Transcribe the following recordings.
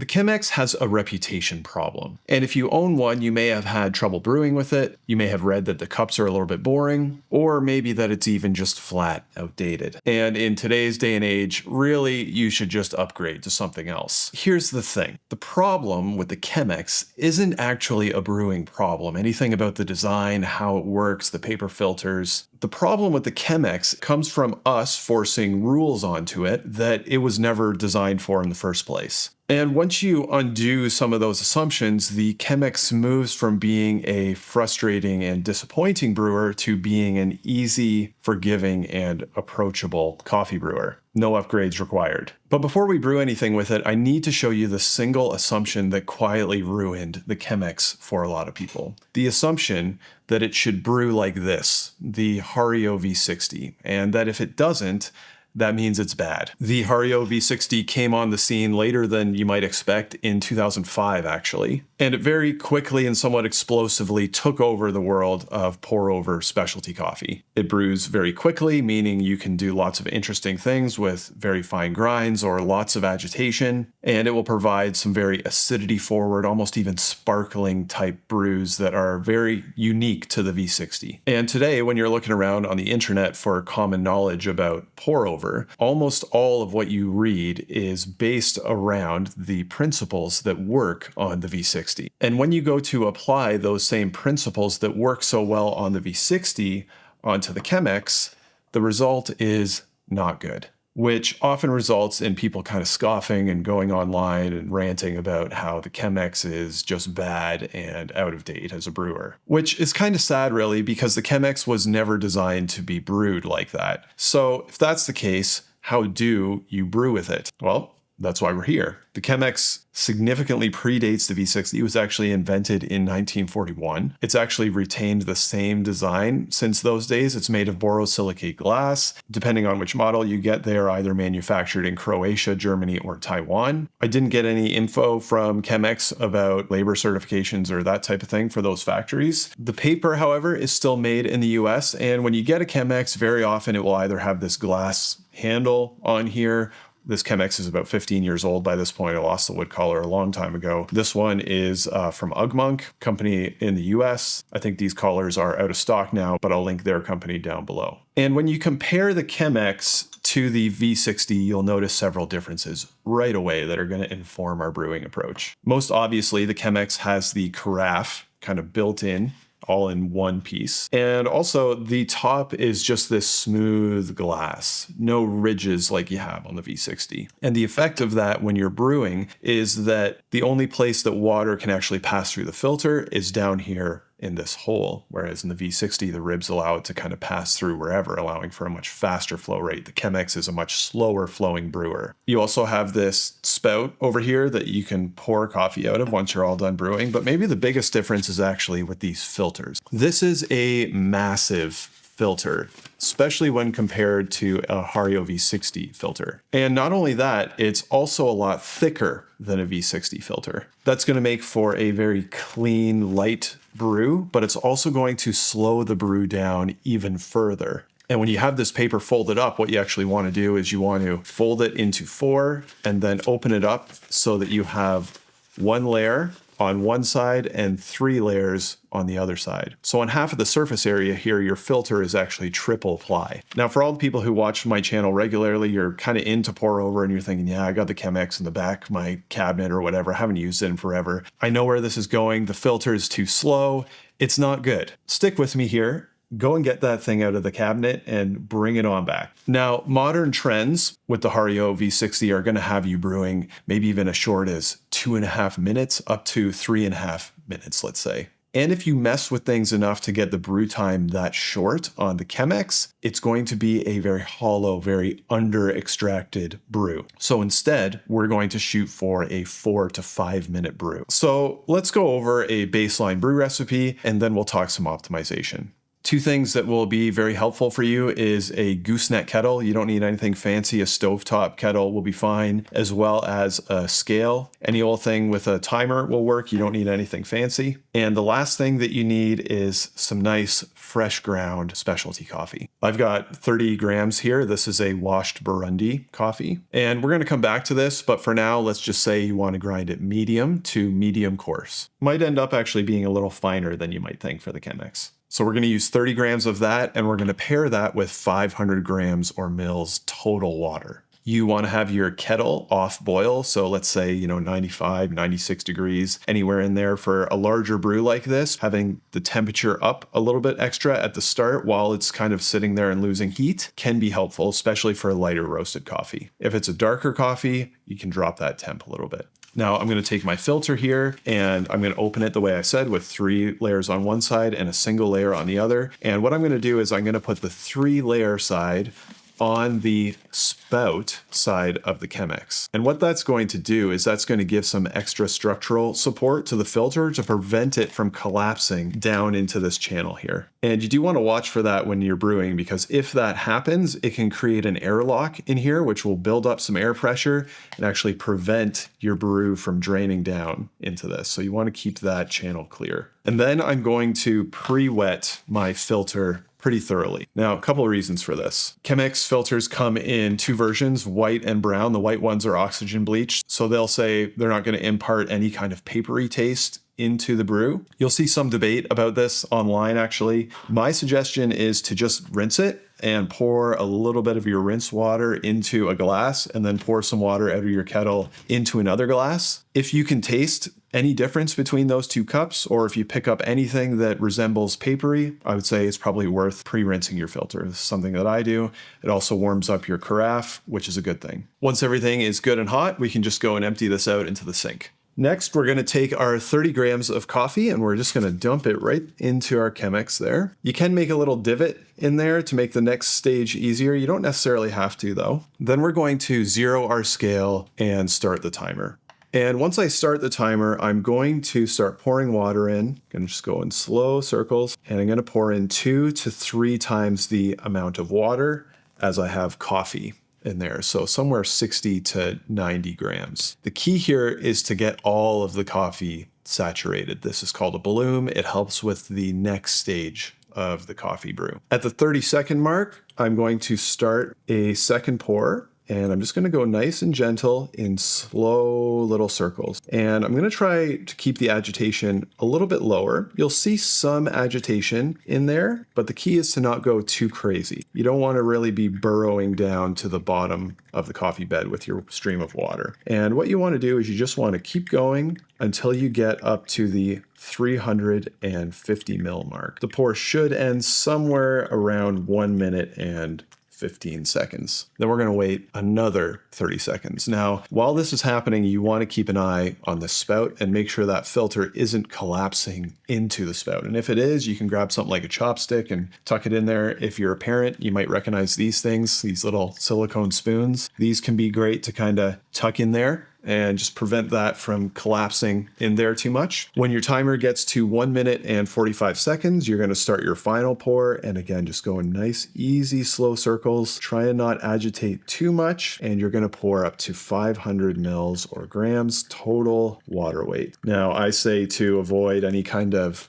The Chemex has a reputation problem. And if you own one, you may have had trouble brewing with it. You may have read that the cups are a little bit boring, or maybe that it's even just flat outdated. And in today's day and age, really, you should just upgrade to something else. Here's the thing. The problem with the Chemex isn't actually a brewing problem. Anything about the design, how it works, the paper filters. The problem with the Chemex comes from us forcing rules onto it that it was never designed for in the first place. And once you undo some of those assumptions, the Chemex moves from being a frustrating and disappointing brewer to being an easy, forgiving, and approachable coffee brewer. No upgrades required. But before we brew anything with it, I need to show you the single assumption that quietly ruined the Chemex for a lot of people. The assumption that it should brew like this, the Hario V60, and that if it doesn't, that means it's bad. The Hario V60 came on the scene later than you might expect in 2005, actually. And it very quickly and somewhat explosively took over the world of pour-over specialty coffee. It brews very quickly, meaning you can do lots of interesting things with very fine grinds or lots of agitation. And it will provide some very acidity-forward, almost even sparkling type brews that are very unique to the V60. And today, when you're looking around on the internet for common knowledge about pour-over, almost all of what you read is based around the principles that work on the V60. And when you go to apply those same principles that work so well on the V60 onto the Chemex, the result is not good, which often results in people kind of scoffing and going online and ranting about how the Chemex is just bad and out of date as a brewer, which is kind of sad really, because the Chemex was never designed to be brewed like that. So if that's the case, how do you brew with it? Well, that's why we're here. The Chemex significantly predates the V60. It was actually invented in 1941. It's actually retained the same design since those days. It's made of borosilicate glass. Depending on which model you get, they are either manufactured in Croatia, Germany, or Taiwan. I didn't get any info from Chemex about labor certifications or that type of thing for those factories. The paper, however, is still made in the US, and when you get a Chemex, very often it will either have this glass handle on here. This Chemex is about 15 years old by this point. I lost the wood collar a long time ago. This one is from Ugmonk, company in the US. I think these collars are out of stock now, but I'll link their company down below. And when you compare the Chemex to the V60, you'll notice several differences right away that are going to inform our brewing approach. Most obviously, the Chemex has the carafe kind of built in, all in one piece. And also the top is just this smooth glass, no ridges like you have on the V60. And the effect of that when you're brewing is that the only place that water can actually pass through the filter is down here in this hole, whereas in the V60, the ribs allow it to kind of pass through wherever, allowing for a much faster flow rate. The Chemex is a much slower flowing brewer. You also have this spout over here that you can pour coffee out of once you're all done brewing, but maybe the biggest difference is actually with these filters. This is a massive filter, especially when compared to a Hario V60 filter. And not only that, it's also a lot thicker than a V60 filter. That's going to make for a very clean, light brew, but it's also going to slow the brew down even further. And when you have this paper folded up, what you actually want to do is you want to fold it into 4 and then open it up so that you have 1 layer on one side and 3 layers on the other side. So on half of the surface area here, your filter is actually triple ply. Now, for all the people who watch my channel regularly, you're kind of into pour over and you're thinking, yeah, I got the Chemex in the back of my cabinet or whatever. I haven't used it in forever. I know where this is going. The filter is too slow. It's not good. Stick with me here. Go and get that thing out of the cabinet and bring it on back. Now, modern trends with the Hario V60 are going to have you brewing maybe even as short as 2.5 minutes up to 3.5 minutes, let's say. And if you mess with things enough to get the brew time that short on the Chemex, it's going to be a very hollow, very under-extracted brew. So instead, we're going to shoot for a 4 to 5 minute brew. So let's go over a baseline brew recipe, and then we'll talk some optimization. Two things that will be very helpful for you is a gooseneck kettle. You don't need anything fancy. A stovetop kettle will be fine, as well as a scale. Any old thing with a timer will work. You don't need anything fancy. And the last thing that you need is some nice fresh ground specialty coffee. I've got 30 grams here. This is a washed Burundi coffee. And we're going to come back to this, but for now, let's just say you want to grind it medium to medium coarse. Might end up actually being a little finer than you might think for the Chemex. So we're going to use 30 grams of that, and we're going to pair that with 500 grams or mils total water. You want to have your kettle off boil. So let's say, 95, 96 degrees, anywhere in there. For a larger brew like this, having the temperature up a little bit extra at the start while it's kind of sitting there and losing heat can be helpful, especially for a lighter roasted coffee. If it's a darker coffee, you can drop that temp a little bit. Now I'm going to take my filter here and I'm going to open it the way I said, with 3 layers on one side and a single layer on the other. And what I'm going to do is I'm going to put the 3-layer side on the spout side of the Chemex. And what that's going to do is that's going to give some extra structural support to the filter to prevent it from collapsing down into this channel here. And you do want to watch for that when you're brewing, because if that happens, it can create an airlock in here, which will build up some air pressure and actually prevent your brew from draining down into this. So you want to keep that channel clear. And then I'm going to pre-wet my filter pretty thoroughly. Now, a couple of reasons for this. Chemex filters come in 2 versions, white and brown. The white ones are oxygen bleached, so they'll say they're not going to impart any kind of papery taste into the brew. You'll see some debate about this online, actually. My suggestion is to just rinse it and pour a little bit of your rinse water into a glass and then pour some water out of your kettle into another glass. If you can taste any difference between those 2 cups, or if you pick up anything that resembles papery, I would say it's probably worth pre-rinsing your filter. This is something that I do. It also warms up your carafe, which is a good thing. Once everything is good and hot, we can just go and empty this out into the sink. Next, we're going to take our 30 grams of coffee and we're just going to dump it right into our Chemex there. You can make a little divot in there to make the next stage easier. You don't necessarily have to, though. Then we're going to zero our scale and start the timer. And once I start the timer, I'm going to start pouring water in. I'm going to just go in slow circles, and I'm going to pour in 2 to 3 times the amount of water as I have coffee in there. So somewhere 60 to 90 grams. The key here is to get all of the coffee saturated. This is called a bloom. It helps with the next stage of the coffee brew. At the 30-second mark, I'm going to start a second pour. And I'm just going to go nice and gentle in slow little circles. And I'm going to try to keep the agitation a little bit lower. You'll see some agitation in there, but the key is to not go too crazy. You don't want to really be burrowing down to the bottom of the coffee bed with your stream of water. And what you want to do is you just want to keep going until you get up to the 350 ml mark. The pour should end somewhere around 1 minute and 15 seconds. Then we're going to wait another 30 seconds. Now, while this is happening, you want to keep an eye on the spout and make sure that filter isn't collapsing into the spout. And if it is, you can grab something like a chopstick and tuck it in there. If you're a parent, you might recognize these things, these little silicone spoons. These can be great to kind of tuck in there and just prevent that from collapsing in there too much. When your timer gets to 1 minute and 45 seconds, you're going to start your final pour. And again, just go in nice, easy, slow circles. Try and not agitate too much. And you're going to pour up to 500 mils or grams total water weight. Now, I say to avoid any kind of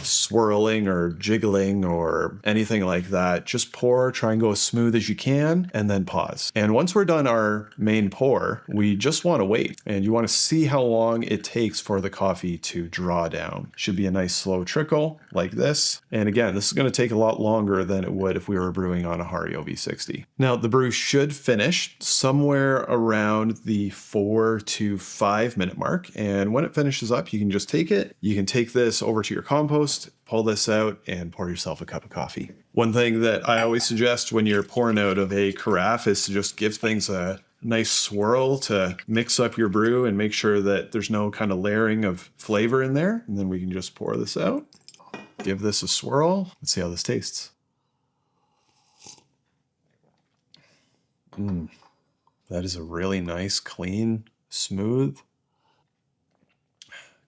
swirling or jiggling or anything like that. Just pour, try and go as smooth as you can, and then pause. And once we're done our main pour, we just want to wait. And you want to see how long it takes for the coffee to draw down. Should be a nice slow trickle like this. And again, this is going to take a lot longer than it would if we were brewing on a Hario V60. Now, the brew should finish somewhere around the 4 to 5 minute mark. And when it finishes up, you can just take it. You can take this over to your compost, pull this out, and pour yourself a cup of coffee. One thing that I always suggest when you're pouring out of a carafe is to just give things a nice swirl to mix up your brew and make sure that there's no kind of layering of flavor in there. And then we can just pour this out, give this a swirl. Let's see how this tastes. That is a really nice, clean, smooth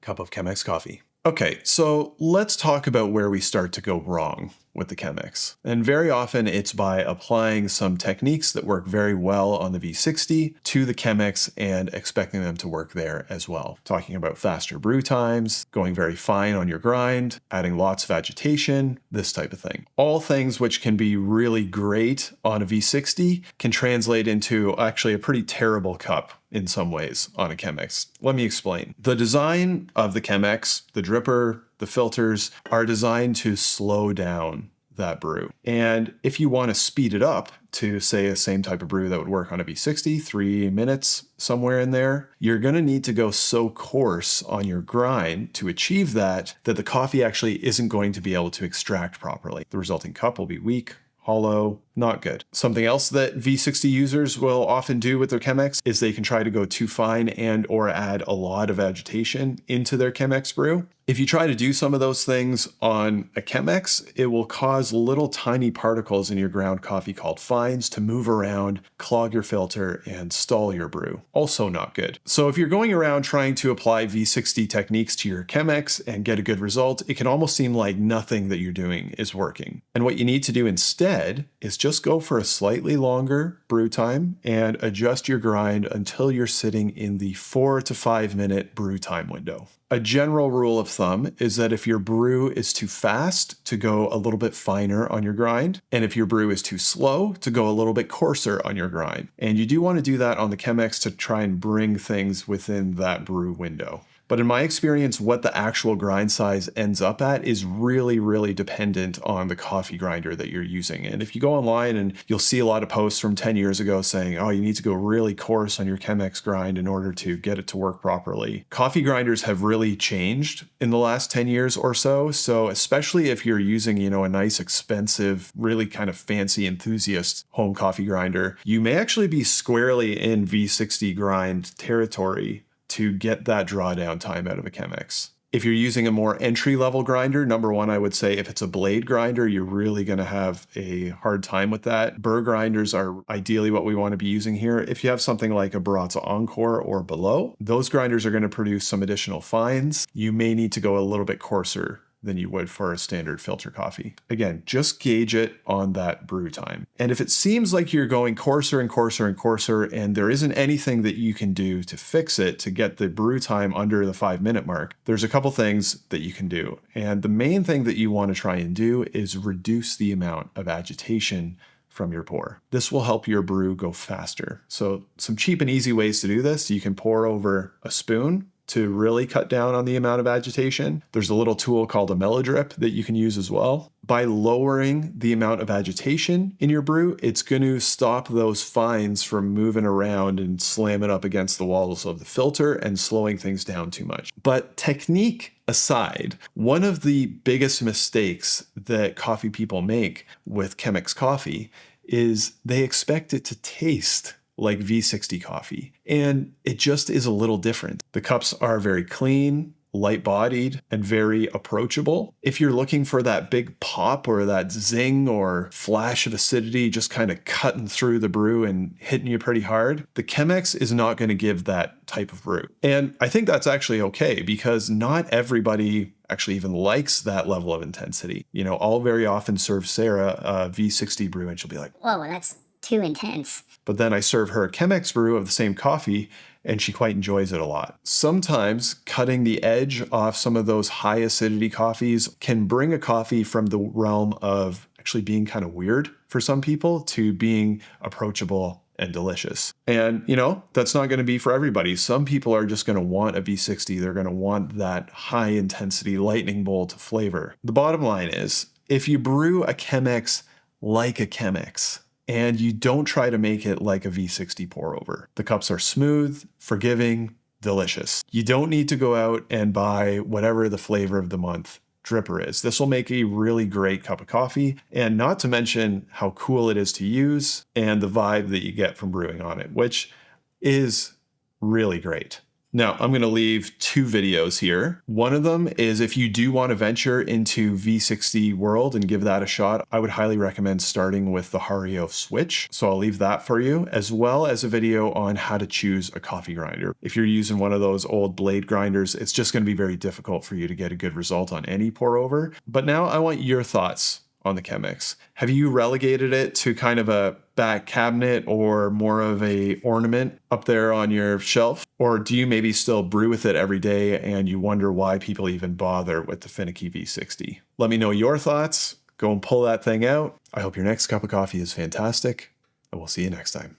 cup of Chemex coffee. Okay, so let's talk about where we start to go wrong with the Chemex. And very often it's by applying some techniques that work very well on the V60 to the Chemex and expecting them to work there as well. Talking about faster brew times, going very fine on your grind, adding lots of agitation, this type of thing. All things which can be really great on a V60 can translate into actually a pretty terrible cup in some ways on a Chemex. Let me explain. The design of the Chemex, the dripper, the filters are designed to slow down that brew. And if you want to speed it up to, say, a same type of brew that would work on a V60, 3 minutes, somewhere in there, you're going to need to go so coarse on your grind to achieve that the coffee actually isn't going to be able to extract properly. The resulting cup will be weak, hollow, not good. Something else that V60 users will often do with their Chemex is they can try to go too fine and or add a lot of agitation into their Chemex brew. If you try to do some of those things on a Chemex, it will cause little tiny particles in your ground coffee called fines to move around, clog your filter, and stall your brew. Also not good. So if you're going around trying to apply V60 techniques to your Chemex and get a good result, it can almost seem like nothing that you're doing is working. And what you need to do instead is just go for a slightly longer brew time and adjust your grind until you're sitting in the 4 to 5 minute brew time window. A general rule of thumb is that if your brew is too fast, to go a little bit finer on your grind, and if your brew is too slow, to go a little bit coarser on your grind. And you do want to do that on the Chemex to try and bring things within that brew window. But in my experience, what the actual grind size ends up at is really, really dependent on the coffee grinder that you're using. And if you go online and you'll see a lot of posts from 10 years ago saying, oh, you need to go really coarse on your Chemex grind in order to get it to work properly. Coffee grinders have really changed in the last 10 years or so. So especially if you're using, a nice, expensive, really kind of fancy enthusiast home coffee grinder, you may actually be squarely in V60 grind territory to get that drawdown time out of a Chemex. If you're using a more entry-level grinder, number one, I would say if it's a blade grinder, you're really going to have a hard time with that. Burr grinders are ideally what we want to be using here. If you have something like a Baratza Encore or below, those grinders are going to produce some additional fines. You may need to go a little bit coarser than you would for a standard filter coffee. Again, just gauge it on that brew time. And if it seems like you're going coarser and coarser and coarser, and there isn't anything that you can do to fix it to get the brew time under the 5 minute mark, there's a couple things that you can do. And the main thing that you want to try and do is reduce the amount of agitation from your pour. This will help your brew go faster. So some cheap and easy ways to do this: you can pour over a spoon to really cut down on the amount of agitation. There's a little tool called a melodrip that you can use as well. By lowering the amount of agitation in your brew, it's going to stop those fines from moving around and slamming up against the walls of the filter and slowing things down too much. But technique aside, one of the biggest mistakes that coffee people make with Chemex coffee is they expect it to taste like V60 coffee. And it just is a little different. The cups are very clean, light-bodied, and very approachable. If you're looking for that big pop or that zing or flash of acidity just kind of cutting through the brew and hitting you pretty hard, the Chemex is not going to give that type of brew. And I think that's actually okay, because not everybody actually even likes that level of intensity. I'll very often serve Sarah a V60 brew and she'll be like, whoa, that's too intense. But then I serve her a Chemex brew of the same coffee, and she quite enjoys it a lot. Sometimes cutting the edge off some of those high acidity coffees can bring a coffee from the realm of actually being kind of weird for some people to being approachable and delicious. And, that's not going to be for everybody. Some people are just going to want a V60. They're going to want that high intensity lightning bolt flavor. The bottom line is, if you brew a Chemex like a Chemex, and you don't try to make it like a V60 pour over, the cups are smooth, forgiving, delicious. You don't need to go out and buy whatever the flavor of the month dripper is. This will make a really great cup of coffee, and not to mention how cool it is to use and the vibe that you get from brewing on it, which is really great. Now, I'm going to leave 2 videos here. One of them is if you do want to venture into V60 world and give that a shot, I would highly recommend starting with the Hario switch. So I'll leave that for you, as well as a video on how to choose a coffee grinder. If you're using one of those old blade grinders, it's just going to be very difficult for you to get a good result on any pour over. But now I want your thoughts on the Chemex. Have you relegated it to kind of a back cabinet or more of a ornament up there on your shelf? Or do you maybe still brew with it every day and you wonder why people even bother with the finicky V60? Let me know your thoughts. Go and pull that thing out. I hope your next cup of coffee is fantastic, and we'll see you next time.